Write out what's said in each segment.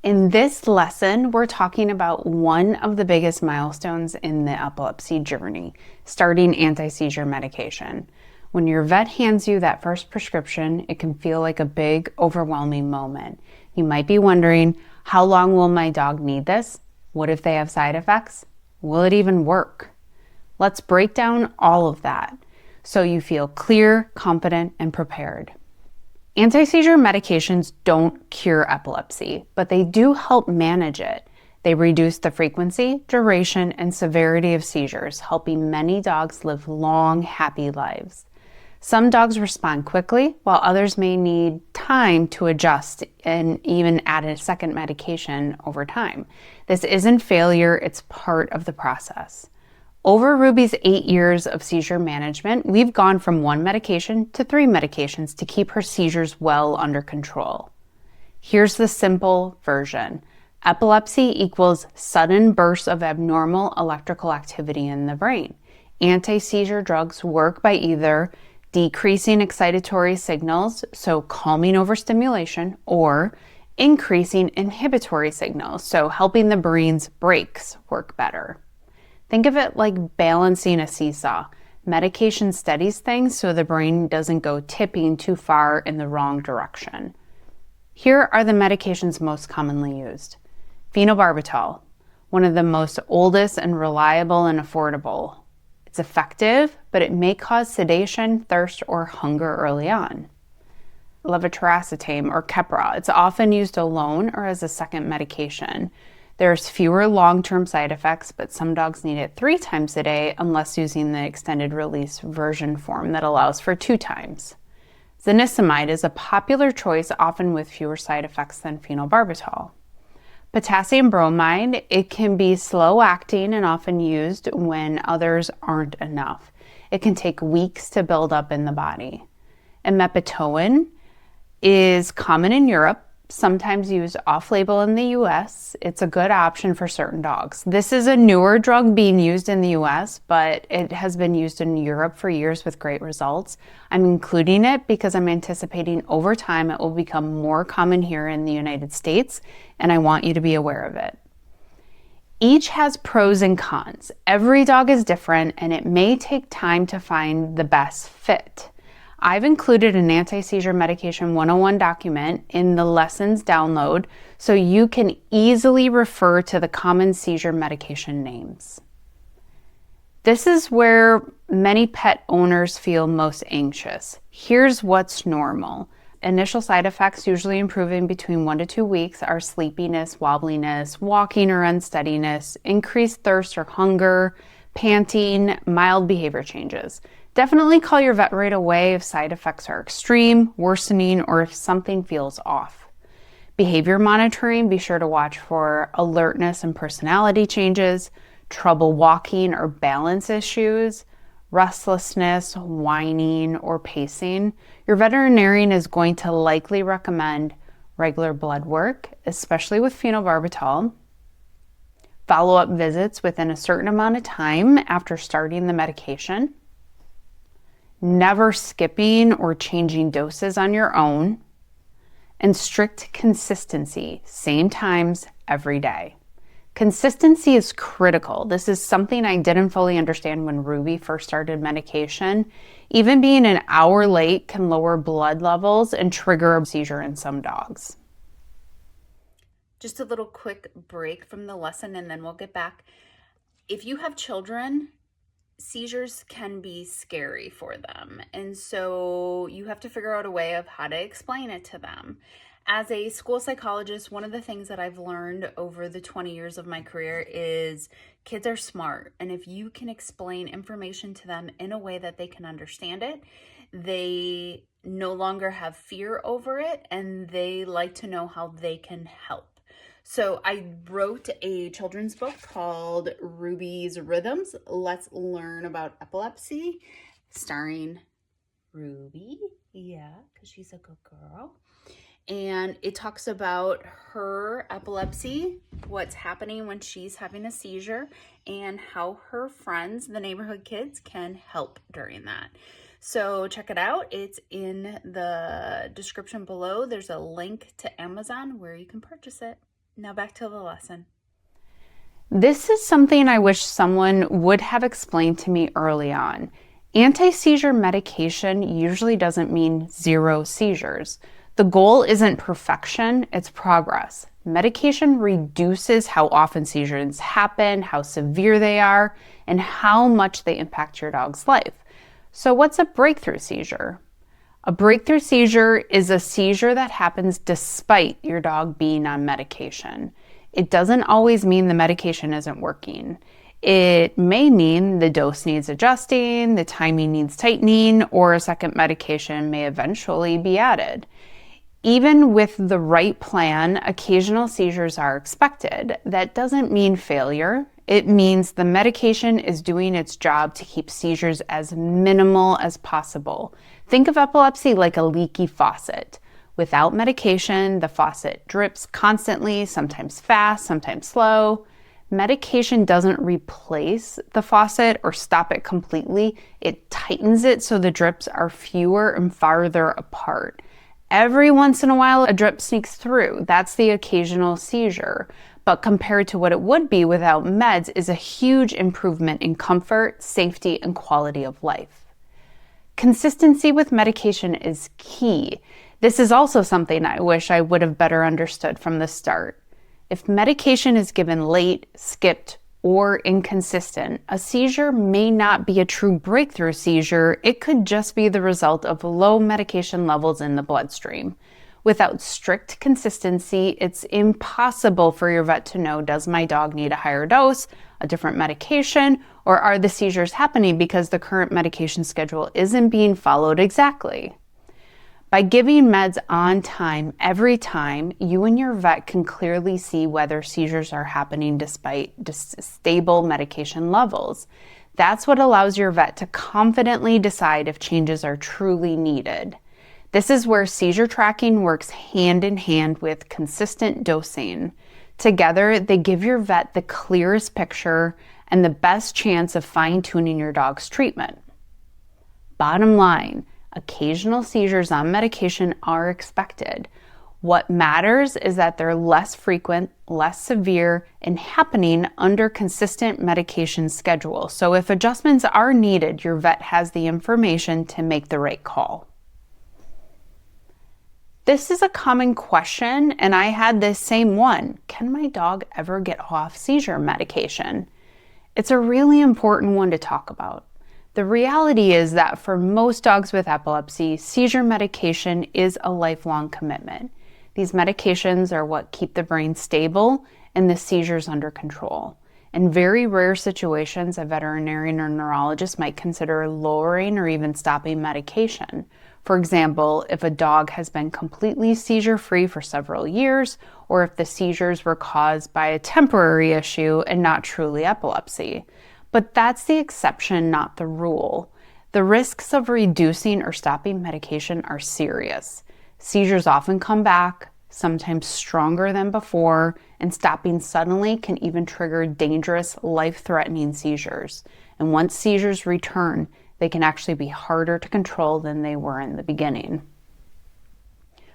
In this lesson, we're talking about one of the biggest milestones in the epilepsy journey, starting anti-seizure medication. When your vet hands you that first prescription, it can feel like a big, overwhelming moment. You might be wondering, how long will my dog need this? What if they have side effects? Will it even work? Let's break down all of that so you feel clear, confident, and prepared. Anti-seizure medications don't cure epilepsy, but they do help manage it. They reduce the frequency, duration, and severity of seizures, helping many dogs live long, happy lives. Some dogs respond quickly, while others may need time to adjust and even add a second medication over time. This isn't failure, it's part of the process. Over Ruby's 8 years of seizure management, we've gone from 1 medication to 3 medications to keep her seizures well under control. Here's the simple version. Epilepsy equals sudden bursts of abnormal electrical activity in the brain. Anti-seizure drugs work by either decreasing excitatory signals, so calming overstimulation, or increasing inhibitory signals, so helping the brain's brakes work better. Think of it like balancing a seesaw. Medication steadies things so the brain doesn't go tipping too far in the wrong direction. Here are the medications most commonly used. Phenobarbital, one of the most oldest and reliable and affordable. It's effective, but it may cause sedation, thirst, or hunger early on. Levetiracetam or Keppra, it's often used alone or as a second medication. There's fewer long-term side effects, but some dogs need it 3 times a day unless using the extended release version form that allows for 2 times. Zonisamide is a popular choice, often with fewer side effects than phenobarbital. Potassium bromide, it can be slow-acting and often used when others aren't enough. It can take weeks to build up in the body. And mepitoin is common in Europe, sometimes used off-label in the US. It's a good option for certain dogs. This is a newer drug being used in the US, but it has been used in Europe for years with great results. I'm including it because I'm anticipating over time it will become more common here in the United States, and I want you to be aware of it. Each has pros and cons. Every dog is different, and it may take time to find the best fit. I've included an anti-seizure medication 101 document in the lessons download so you can easily refer to the common seizure medication names. This is where many pet owners feel most anxious. Here's what's normal. Initial side effects, usually improving between 1 to 2 weeks, are sleepiness, wobbliness, walking or unsteadiness, increased thirst or hunger, panting, mild behavior changes. Definitely call your vet right away if side effects are extreme, worsening, or if something feels off. Behavior monitoring, be sure to watch for alertness and personality changes, trouble walking or balance issues, restlessness, whining, or pacing. Your veterinarian is going to likely recommend regular blood work, especially with phenobarbital, follow-up visits within a certain amount of time after starting the medication, never skipping or changing doses on your own, and strict consistency, same times every day. Consistency is critical. This is something I didn't fully understand when Ruby first started medication. Even being an hour late can lower blood levels and trigger a seizure in some dogs. Just a little quick break from the lesson and then we'll get back. If you have children, seizures can be scary for them, and so you have to figure out a way of how to explain it to them. As a school psychologist, one of the things that I've learned over the 20 years of my career is kids are smart, and if you can explain information to them in a way that they can understand it, they no longer have fear over it, and they like to know how they can help. So I wrote a children's book called Ruby's Rhythms. Let's learn about epilepsy, starring Ruby. Yeah, because she's a good girl. And it talks about her epilepsy, what's happening when she's having a seizure, and how her friends, the neighborhood kids, can help during that. So check it out. It's in the description below. There's a link to Amazon where you can purchase it. Now back to the lesson. This is something I wish someone would have explained to me early on. Anti-seizure medication usually doesn't mean 0 seizures. The goal isn't perfection, it's progress. Medication reduces how often seizures happen, how severe they are, and how much they impact your dog's life. So what's a breakthrough seizure? A breakthrough seizure is a seizure that happens despite your dog being on medication. It doesn't always mean the medication isn't working. It may mean the dose needs adjusting, the timing needs tightening, or a second medication may eventually be added. Even with the right plan, occasional seizures are expected. That doesn't mean failure. It means the medication is doing its job to keep seizures as minimal as possible. Think of epilepsy like a leaky faucet. Without medication, the faucet drips constantly, sometimes fast, sometimes slow. Medication doesn't replace the faucet or stop it completely. It tightens it so the drips are fewer and farther apart. Every once in a while, a drip sneaks through. That's the occasional seizure. But compared to what it would be without meds is a huge improvement in comfort, safety, and quality of life. Consistency with medication is key. This is also something I wish I would have better understood from the start. If medication is given late, skipped, or inconsistent, a seizure may not be a true breakthrough seizure. It could just be the result of low medication levels in the bloodstream. Without strict consistency, it's impossible for your vet to know, does my dog need a higher dose, a different medication, or are the seizures happening because the current medication schedule isn't being followed exactly? By giving meds on time every time, you and your vet can clearly see whether seizures are happening despite stable medication levels. That's what allows your vet to confidently decide if changes are truly needed. This is where seizure tracking works hand in hand with consistent dosing. Together, they give your vet the clearest picture and the best chance of fine-tuning your dog's treatment. Bottom line, occasional seizures on medication are expected. What matters is that they're less frequent, less severe, and happening under consistent medication schedule. So if adjustments are needed, your vet has the information to make the right call. This is a common question, and I had this same one. Can my dog ever get off seizure medication? It's a really important one to talk about. The reality is that for most dogs with epilepsy, seizure medication is a lifelong commitment. These medications are what keep the brain stable and the seizures under control. In very rare situations, a veterinarian or neurologist might consider lowering or even stopping medication. For example, if a dog has been completely seizure-free for several years, or if the seizures were caused by a temporary issue and not truly epilepsy. But that's the exception, not the rule. The risks of reducing or stopping medication are serious. Seizures often come back, sometimes stronger than before, and stopping suddenly can even trigger dangerous, life-threatening seizures. And once seizures return, they can actually be harder to control than they were in the beginning.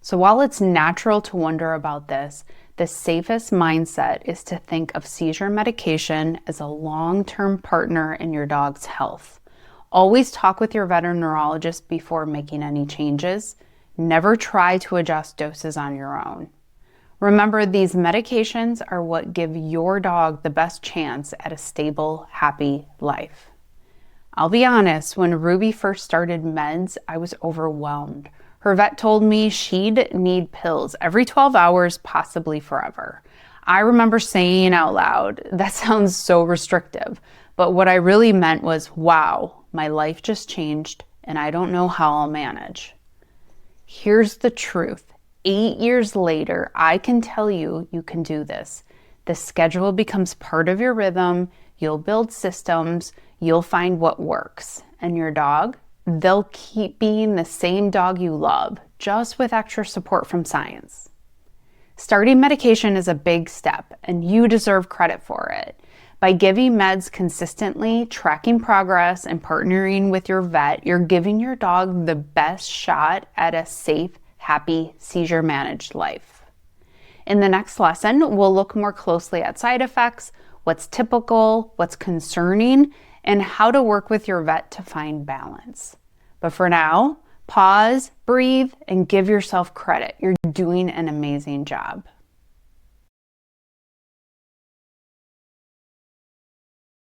So while it's natural to wonder about this, the safest mindset is to think of seizure medication as a long-term partner in your dog's health. Always talk with your vet or neurologist before making any changes. Never try to adjust doses on your own. Remember, these medications are what give your dog the best chance at a stable, happy life. I'll be honest, when Ruby first started meds, I was overwhelmed. Her vet told me she'd need pills every 12 hours, possibly forever. I remember saying out loud, that sounds so restrictive, but what I really meant was, wow, my life just changed and I don't know how I'll manage. Here's the truth. 8 years later, I can tell you, you can do this. The schedule becomes part of your rhythm, you'll build systems, you'll find what works. And your dog? They'll keep being the same dog you love, just with extra support from science. Starting medication is a big step, and you deserve credit for it. By giving meds consistently, tracking progress, and partnering with your vet, you're giving your dog the best shot at a safe, happy, seizure-managed life. In the next lesson, we'll look more closely at side effects, what's typical, what's concerning, and how to work with your vet to find balance. But for now, pause, breathe, and give yourself credit. You're doing an amazing job.